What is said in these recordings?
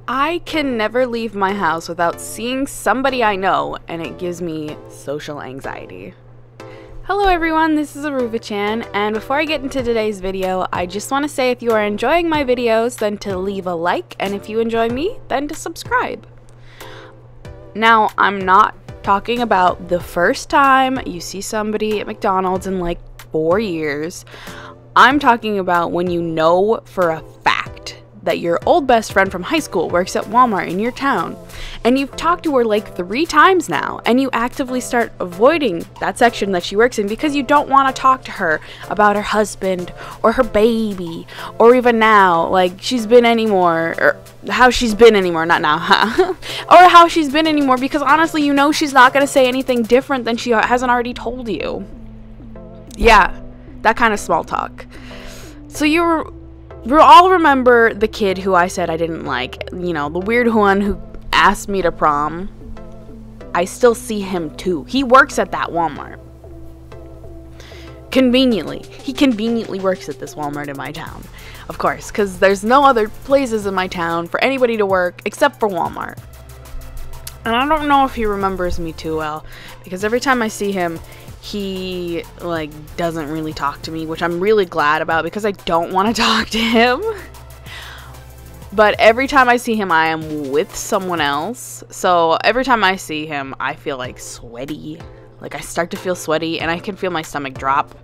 I can never leave my house without seeing somebody I know, and it gives me social anxiety. Hello everyone, this is AruvaChan, and before I get into today's video, I just want to say if you are enjoying my videos, then to leave a like, and if you enjoy me, then to subscribe. Now, I'm not talking about the first time you see somebody at McDonald's in like 4 years. I'm talking about when you know for a fact that your old best friend from high school works at Walmart in your town, and you've talked to her like 3 times now, and you actively start avoiding that section that she works in because you don't want to talk to her about her husband or her baby, or even now, like she's been anymore, or how she's been anymore, not now, huh? Or how she's been anymore, because honestly, you know she's not going to say anything different than she hasn't already told you. Yeah, that kind of small talk. So we all remember the kid who I said I didn't like, you know, the weird one who asked me to prom. I still see him too. He works at that Walmart. He conveniently works at this Walmart in my town. Of course, because there's no other places in my town for anybody to work except for Walmart. And I don't know if he remembers me too well, because every time I see him, he like doesn't really talk to me, which I'm really glad about because I don't want to talk to him. But every time I see him, I am with someone else. So every time I see him, I feel like sweaty. Like I start to feel sweaty and I can feel my stomach drop.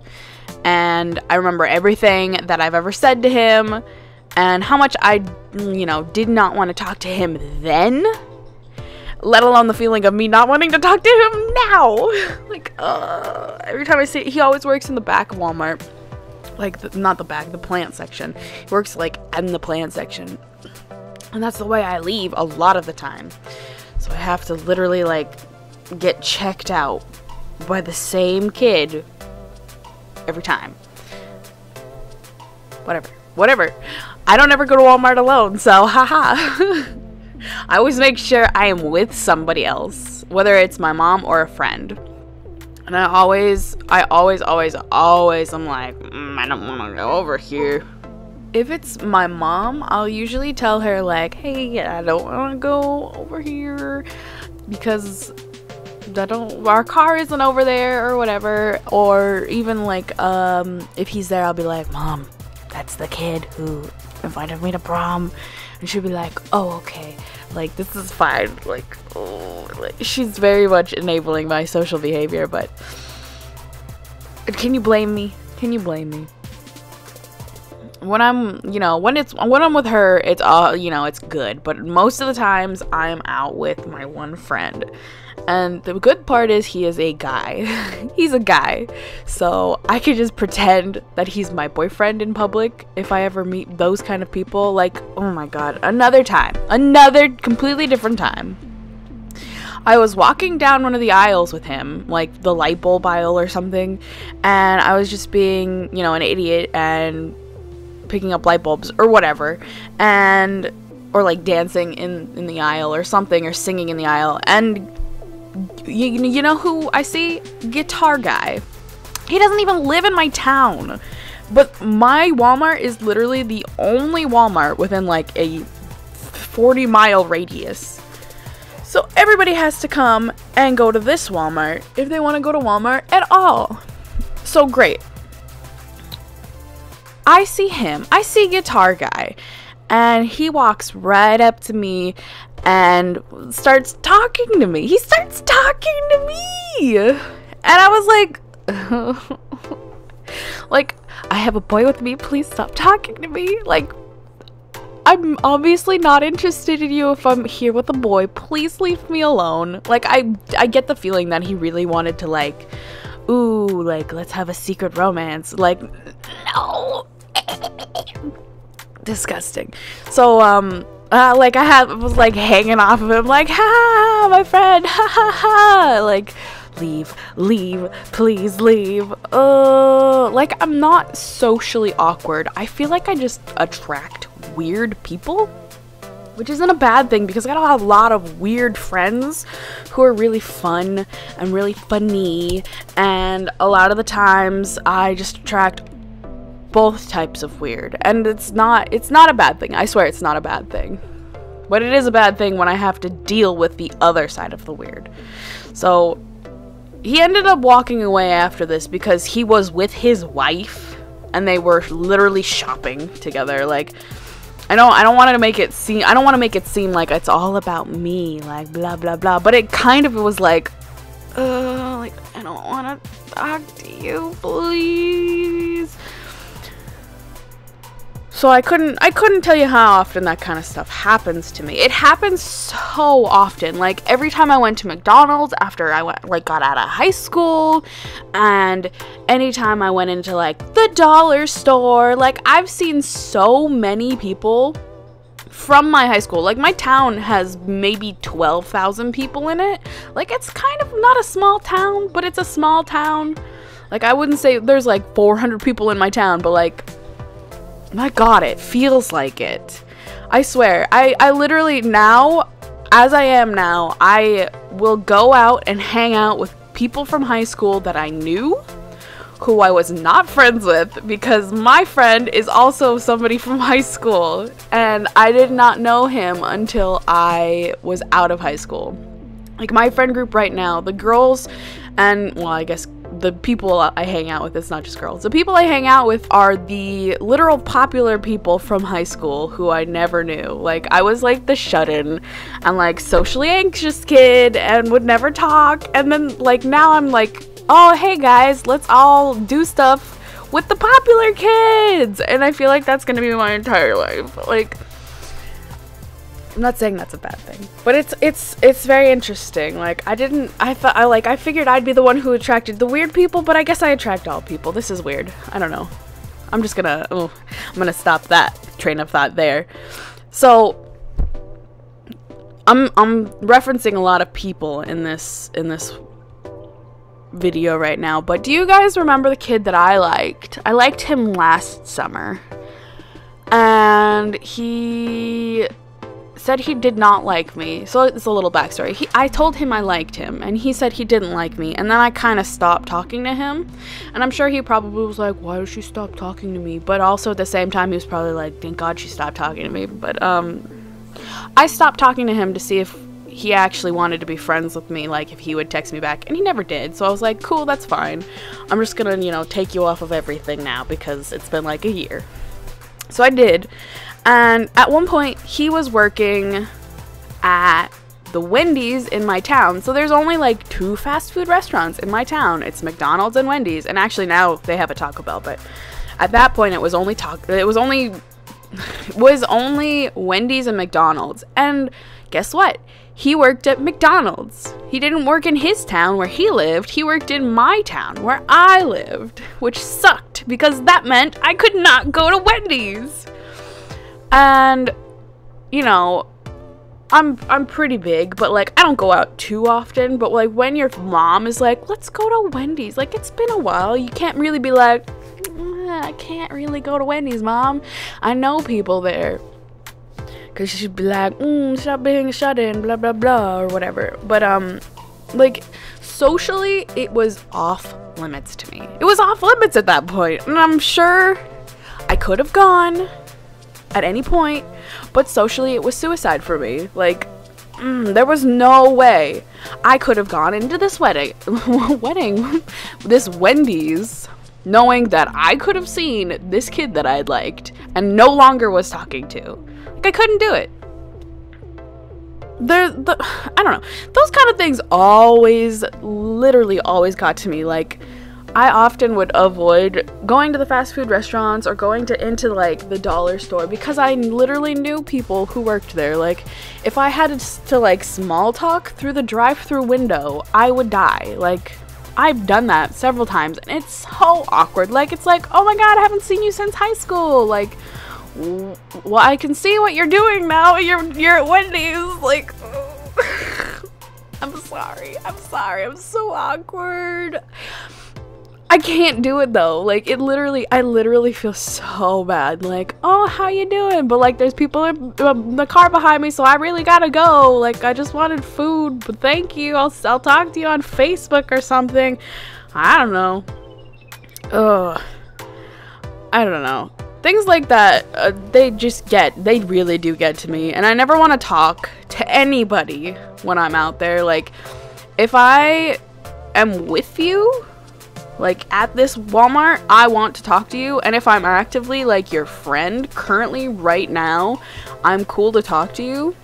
And I remember everything that I've ever said to him and how much I, you know, did not want to talk to him then. Let alone the feeling of me not wanting to talk to him now. Like, every time I see it, he always works in the back of Walmart. Like, not the back, the plant section. He works, like, in the plant section. And that's the way I leave a lot of the time. So I have to literally, like, get checked out by the same kid every time. Whatever. I don't ever go to Walmart alone, so haha. I always make sure I am with somebody else, whether it's my mom or a friend. And I always am like, I don't want to go over here. If it's my mom, I'll usually tell her like, hey, I don't want to go over here because our car isn't over there or whatever. Or even like, if he's there, I'll be like, Mom, that's the kid who invited me to prom. And she'll be like, oh, okay, like, this is fine, like, oh, like, she's very much enabling my social behavior, but can you blame me? When I'm, you know, when I'm with her, it's all, you know, it's good, but most of the times I'm out with my one friend. And the good part is he is a guy. He's a guy. So I could just pretend that he's my boyfriend in public if I ever meet those kind of people. Like, oh my god, another completely different time. I was walking down one of the aisles with him, like the light bulb aisle or something, and I was just being, you know, an idiot and picking up light bulbs or whatever, or like dancing in the aisle or something, or singing in the aisle, and you know who I see? Guitar guy. He doesn't even live in my town, but my Walmart is literally the only Walmart within like a 40-mile radius. So everybody has to come and go to this Walmart if they want to go to Walmart at all. So great. I see guitar guy, and he walks right up to me and starts talking to me. He starts talking to me. And I was like, like, I have a boy with me. Please stop talking to me. Like, I'm obviously not interested in you if I'm here with a boy. Please leave me alone. Like, I get the feeling that he really wanted to, like, ooh, like, let's have a secret romance. Like, no. Disgusting. So, like, was like hanging off of him, like, ha, my friend, ha ha ha, like, leave, please leave. Like, I'm not socially awkward. I feel like I just attract weird people, which isn't a bad thing because I got a lot of weird friends who are really fun and really funny, and a lot of the times I just attract both types of weird, and it's not a bad thing. I swear it's not a bad thing. But it is a bad thing when I have to deal with the other side of the weird. So he ended up walking away after this because he was with his wife and they were literally shopping together. Like, I don't want to make it seem like it's all about me, like blah blah blah, but it kind of was like I don't want to talk to you, please. So I couldn't tell you how often that kind of stuff happens to me. It happens so often. Like every time I went to McDonald's after I got out of high school, and anytime I went into like the dollar store, like I've seen so many people from my high school. Like my town has maybe 12,000 people in it. Like it's kind of not a small town, but it's a small town. Like I wouldn't say there's like 400 people in my town, but like, my God, it feels like it. I swear, I literally now, as I am now, I will go out and hang out with people from high school that I knew, who I was not friends with, because my friend is also somebody from high school, and I did not know him until I was out of high school. Like my friend group right now, the girls, and well, I guess the people I hang out with, it's not just girls. The people I hang out with are the literal popular people from high school who I never knew. Like, I was like the shut-in and like socially anxious kid and would never talk. And then like now I'm like, oh, hey guys, let's all do stuff with the popular kids. And I feel like that's gonna be my entire life. Like, I'm not saying that's a bad thing, but it's very interesting. Like I figured I'd be the one who attracted the weird people, but I guess I attract all people. This is weird. I don't know. I'm gonna stop that train of thought there. So I'm referencing a lot of people in this video right now, but do you guys remember the kid that I liked? I liked him last summer, and he said he did not like me. So it's a little backstory. I told him I liked him, and he said he didn't like me, and then I kind of stopped talking to him, and I'm sure he probably was like, why did she stop talking to me? But also at the same time he was probably like, thank God she stopped talking to me. But I stopped talking to him to see if he actually wanted to be friends with me, like if he would text me back, and he never did. So I was like, cool, that's fine. I'm just gonna, you know, take you off of everything now because it's been like a year. So I did. And at one point, he was working at the Wendy's in my town. So there's only like 2 fast food restaurants in my town. It's McDonald's and Wendy's. And actually now they have a Taco Bell, but at that point it was only Wendy's and McDonald's. And guess what? He worked at McDonald's. He didn't work in his town where he lived. He worked in my town where I lived, which sucked because that meant I could not go to Wendy's. And, you know, I'm pretty big, but like I don't go out too often. But like when your mom is like, let's go to Wendy's, like it's been a while, you can't really be like, I can't really go to Wendy's, Mom. I know people there. Cause she'd be like, stop being a shut-in, blah blah blah, or whatever. But like socially, it was off limits to me. It was off limits at that point, and I'm sure I could have gone at any point, but socially it was suicide for me. Like there was no way I could have gone into this this Wendy's, knowing that I could have seen this kid that I'd liked and no longer was talking to. Like, I couldn't do it. I don't know. Those kind of things literally always got to me. Like, I often would avoid going to the fast food restaurants or going into like the dollar store because I literally knew people who worked there. Like, if I had to like small talk through the drive-through window, I would die. Like, I've done that several times and it's so awkward. Like, it's like, oh my God, I haven't seen you since high school. Like, well, I can see what you're doing now. You're at Wendy's. Like, I'm sorry. I'm so awkward. I can't do it though. Like, I literally feel so bad. Like, oh, how you doing? But like, there's people in the car behind me, so I really gotta go. Like, I just wanted food, but thank you. I'll talk to you on Facebook or something. I don't know. Ugh. I don't know. things like that, they really do get to me, and I never want to talk to anybody when I'm out there. Like, if I am with you, like, at this Walmart, I want to talk to you, and if I'm actively, like, your friend currently right now, I'm cool to talk to you.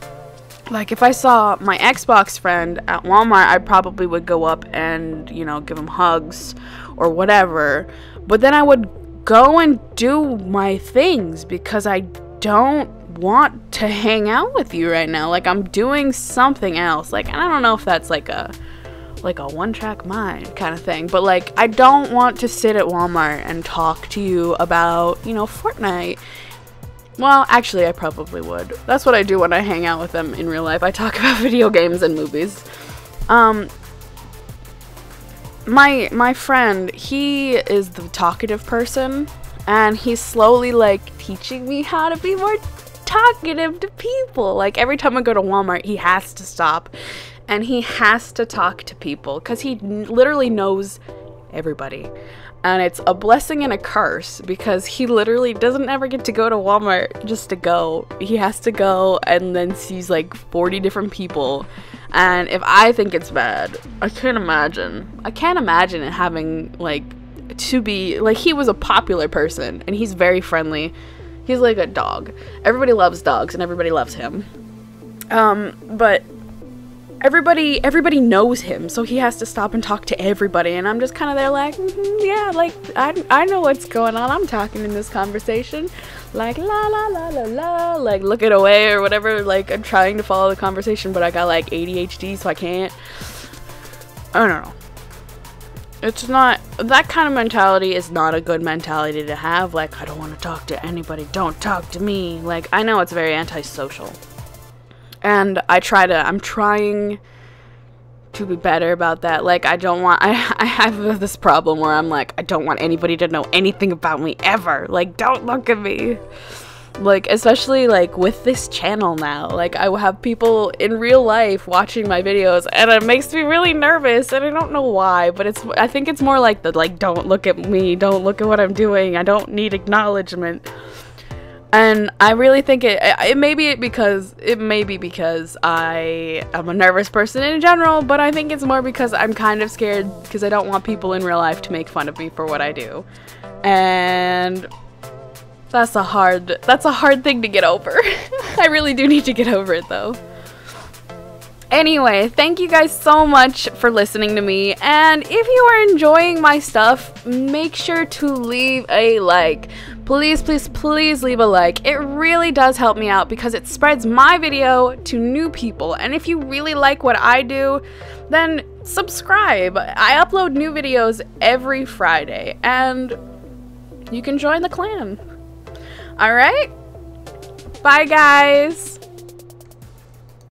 Like, if I saw my Xbox friend at Walmart, I probably would go up and, you know, give him hugs or whatever, but then I would go and do my things because I don't want to hang out with you right now. Like, I'm doing something else. Like, and I don't know if that's like a one-track mind kind of thing, but like, I don't want to sit at Walmart and talk to you about, you know, Fortnite. Well, actually, I probably would. That's what I do when I hang out with them in real life. I talk about video games and movies. My friend, he is the talkative person, and he's slowly, like, teaching me how to be more talkative to people. Like, every time I go to Walmart, he has to stop and he has to talk to people because he literally knows everybody. And it's a blessing and a curse because he literally doesn't ever get to go to Walmart just to go. He has to go and then sees like 40 different people. And if I think it's bad, I can't imagine it having, like, to be, like, he was a popular person and he's very friendly. He's like a dog. Everybody loves dogs and everybody loves him. But everybody knows him, so he has to stop and talk to everybody, and I'm just kind of there like, yeah, like, I know what's going on. I'm talking in this conversation, like, la la la la la, like, looking away or whatever. Like, I'm trying to follow the conversation, but I got like ADHD, so I can't. I don't know. It's not, that kind of mentality is not a good mentality to have. Like, I don't want to talk to anybody, don't talk to me. Like, I know it's very antisocial. And I'm trying to be better about that. Like, I have this problem where I'm like, I don't want anybody to know anything about me ever. Like, don't look at me. Like, especially, like, with this channel now. Like, I will have people in real life watching my videos, and it makes me really nervous, and I don't know why, but I think it's more like the, like, don't look at me, don't look at what I'm doing, I don't need acknowledgement. And I really think it may be because I am a nervous person in general, but I think it's more because I'm kind of scared because I don't want people in real life to make fun of me for what I do. And that's a hard thing to get over. I really do need to get over it though. Anyway, thank you guys so much for listening to me, and if you are enjoying my stuff, make sure to leave a like. Please, please, please leave a like. It really does help me out because it spreads my video to new people, and if you really like what I do, then subscribe. I upload new videos every Friday, and you can join the clan. Alright? Bye, guys!